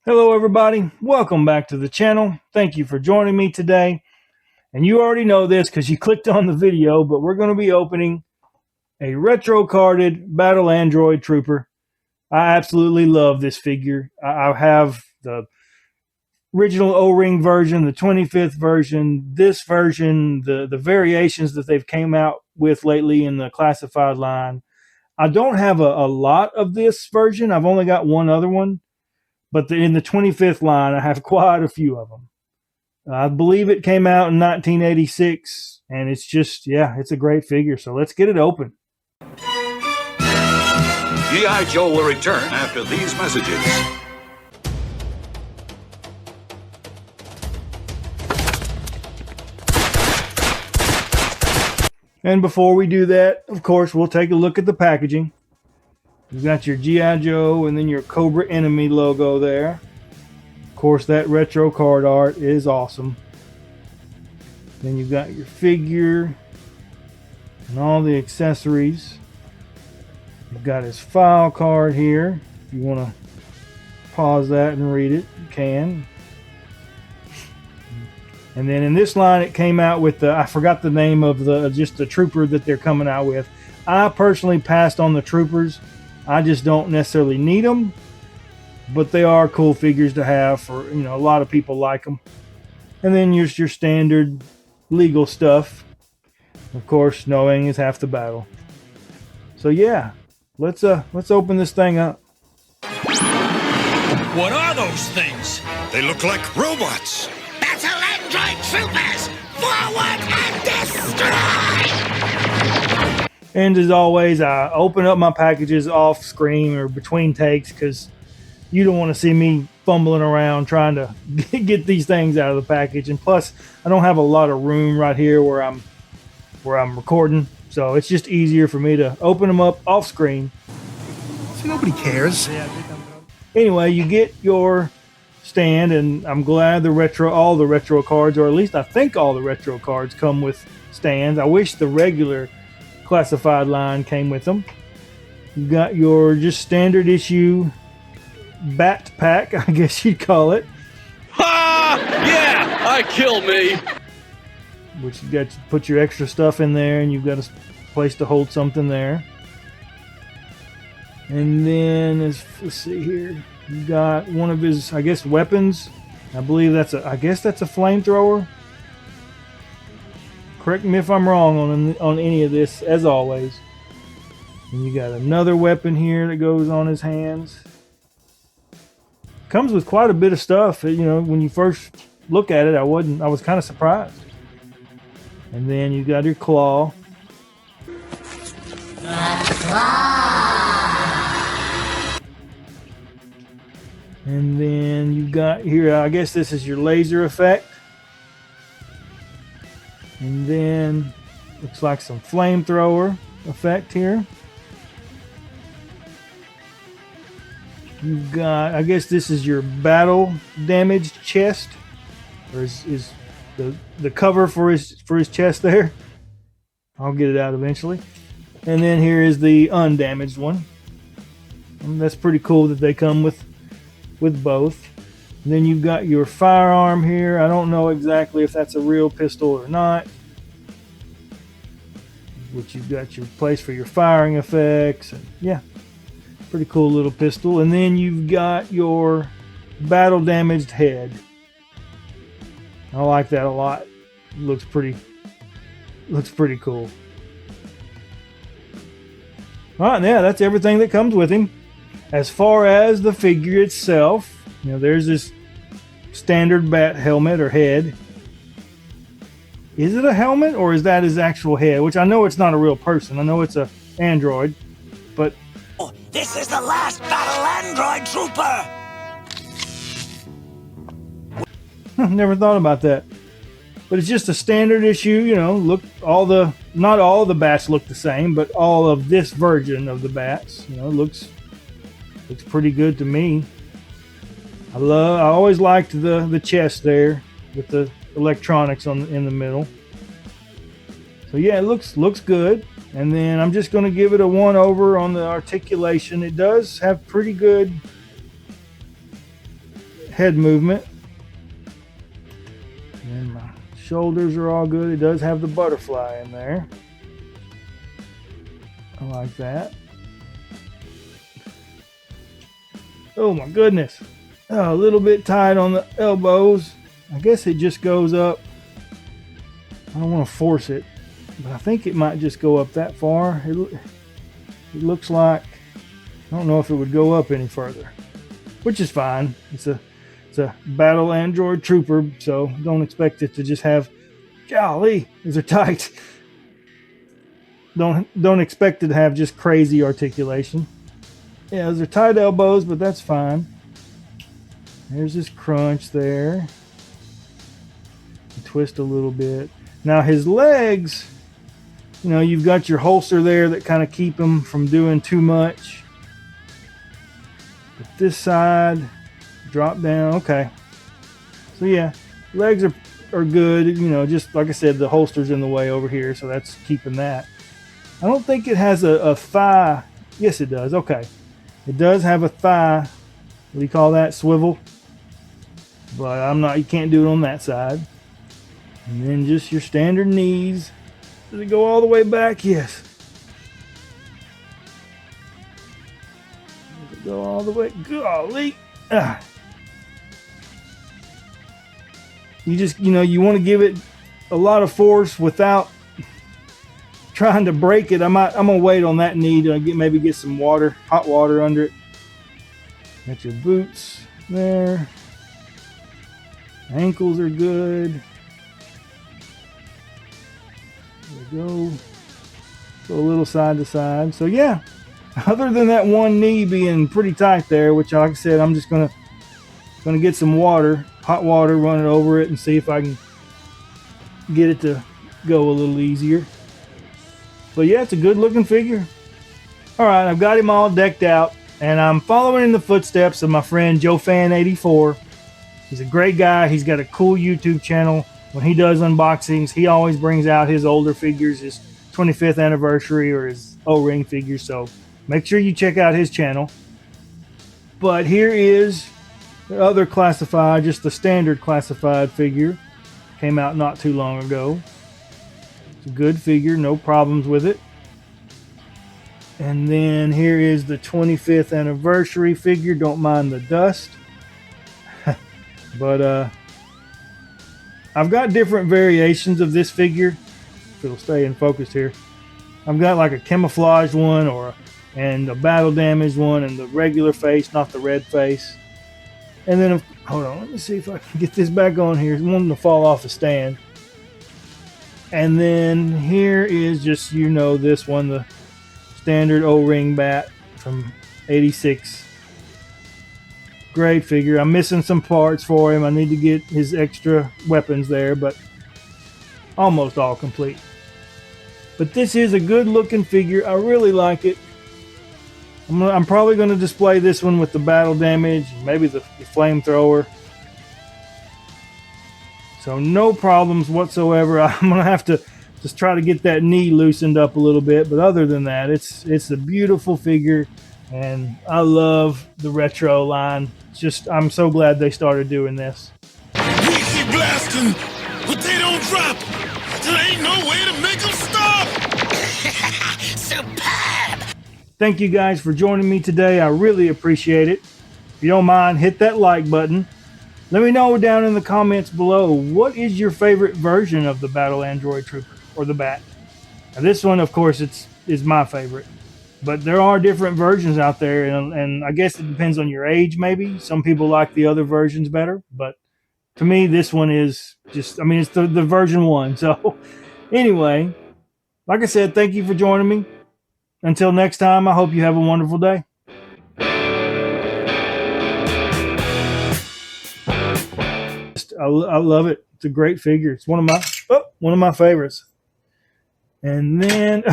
Hello everybody, welcome back to the channel. Thank you for joining me today. And you already know this because you clicked on the video, but we're going to be opening a retro carded Battle Android Trooper. I absolutely love this figure. I have the original O-ring version, the 25th version, this version, the variations that they've came out with lately in the classified line. I don't have a lot of this version. I've only got one other one. But in the 25th line, I have quite a few of them. I believe it came out in 1986, and it's just, yeah, it's a great figure. So let's get it open. B.I. Joe will return after these messages. And before we do that, of course, we'll take a look at the packaging. You've got your G.I. Joe and then your Cobra Enemy logo there. Of course, that retro card art is awesome. Then you've got your figure and all the accessories. You've got his file card here. If you want to pause that and read it, you can. And then in this line, it came out with the, I forgot the name of the trooper that they're coming out with. I personally passed on the troopers. I just don't necessarily need them, but they are cool figures to have for, a lot of people like them. And then your standard legal stuff. Of course, knowing is half the battle. So yeah, let's open this thing up. What are those things? They look like robots. Battle Android Troopers! Forward and destroy! And as always, I open up my packages off screen or between takes because you don't want to see me fumbling around trying to get these things out of the package. And plus, I don't have a lot of room right here where I'm recording, so it's just easier for me to open them up off screen. See, nobody cares. Anyway, you get your stand, and I'm glad all the retro cards, or at least I think all the retro cards come with stands. I wish the regular classified line came with them. You got your just standard issue B.A.T pack, I guess you'd call it. Ha! Yeah! Kill me! Which you got to put your extra stuff in there, and you've got a place to hold something there. And then let's see here. You got one of his, I guess, weapons. I believe that's a flamethrower. Correct me if I'm wrong on any of this, as always. And you got another weapon here that goes on his hands. Comes with quite a bit of stuff. When you first look at it, I was kind of surprised. And then you got your claw. And then you got here, I guess this is your laser effect. And then looks like some flamethrower effect here. You've got, I guess this is your battle damaged chest, or is the cover for his chest there. I'll get it out eventually. And then here is the undamaged one. And that's pretty cool that they come with both. And then you've got your firearm here. I don't know exactly if that's a real pistol or not. Which you've got your place for your firing effects. And yeah, pretty cool little pistol. And then you've got your battle damaged head. I like that a lot. Looks pretty cool. Alright, yeah, that's everything that comes with him. As far as the figure itself, there's this standard bat helmet or head. Is it a helmet or is that his actual head? Which I know it's not a real person. I know it's a android, but This is the last Battle Android Trooper! never thought about that. But it's just a standard issue, look, not all the bats look the same, but all of this version of the bats, looks pretty good to me. I always liked the chest there with the electronics in the middle. So yeah, it looks good. And then I'm just going to give it a 1 over on the articulation. It does have pretty good head movement. And my shoulders are all good. It does have the butterfly in there. I like that. Oh my goodness. Oh, a little bit tight on the elbows. I guess it just goes up. I don't want to force it, but I think it might just go up that far. It looks like, I don't know if it would go up any further, which is fine. It's a battle android trooper, so don't expect it to just have, golly, these are tight. Don't expect it to have just crazy articulation. Yeah, those are tight elbows, but that's fine. There's this crunch there. Twist a little bit. Now his legs, you know, you've got your holster there that kind of keep him from doing too much. But this side, drop down. Okay. So yeah, legs are good. You know, just like I said, the holster's in the way over here, so that's keeping that. I don't think it has a thigh. Yes, it does. Okay. It does have a thigh. What do you call that? Swivel. But you can't do it on that side. And then just your standard knees. Does it go all the way back? Yes. Does it go all the way? Golly. You just, you want to give it a lot of force without trying to break it. I'm gonna wait on that knee to maybe get some water, hot water under it. Got your boots there. Ankles are good. There we go. Go a little side to side. So yeah, other than that one knee being pretty tight there, which like I said, I'm just gonna get some water, hot water, run it over it and see if I can get it to go a little easier. But yeah, it's a good looking figure. All right, I've got him all decked out, and I'm following in the footsteps of my friend JoeFan84. He's a great guy. He's got a cool YouTube channel. When he does unboxings, he always brings out his older figures, his 25th anniversary or his O-ring figures. So make sure you check out his channel. But here is the other classified, just the standard classified figure. Came out not too long ago. It's a good figure, no problems with it. And then here is the 25th anniversary figure. Don't mind the dust. But I've got different variations of this figure. If it'll stay in focus here. I've got like a camouflaged one and a battle damaged one and the regular face, not the red face. And then, hold on, let me see if I can get this back on here. It's wanting to fall off the stand. And then here is just, this one, the standard O-ring bat from 86. Great figure. I'm missing some parts for him. I need to get his extra weapons there, but almost all complete. But this is a good looking figure. I really like it. I'm probably going to display this one with the battle damage, maybe the flamethrower. So no problems whatsoever. I'm going to have to just try to get that knee loosened up a little bit. But other than that, it's a beautiful figure. And I love the retro line. I'm so glad they started doing this. We keep blasting, but they don't drop. There ain't no way to make them stop. Superb! Thank you guys for joining me today. I really appreciate it. If you don't mind, hit that like button. Let me know down in the comments below, what is your favorite version of the Battle Android Trooper or the BAT? Now this one, of course, is my favorite. But there are different versions out there, and I guess it depends on your age, maybe. Some people like the other versions better, but to me, this one is just, it's the version 1. So anyway, like I said, thank you for joining me. Until next time, I hope you have a wonderful day. I love it. It's a great figure. It's one of my favorites. And then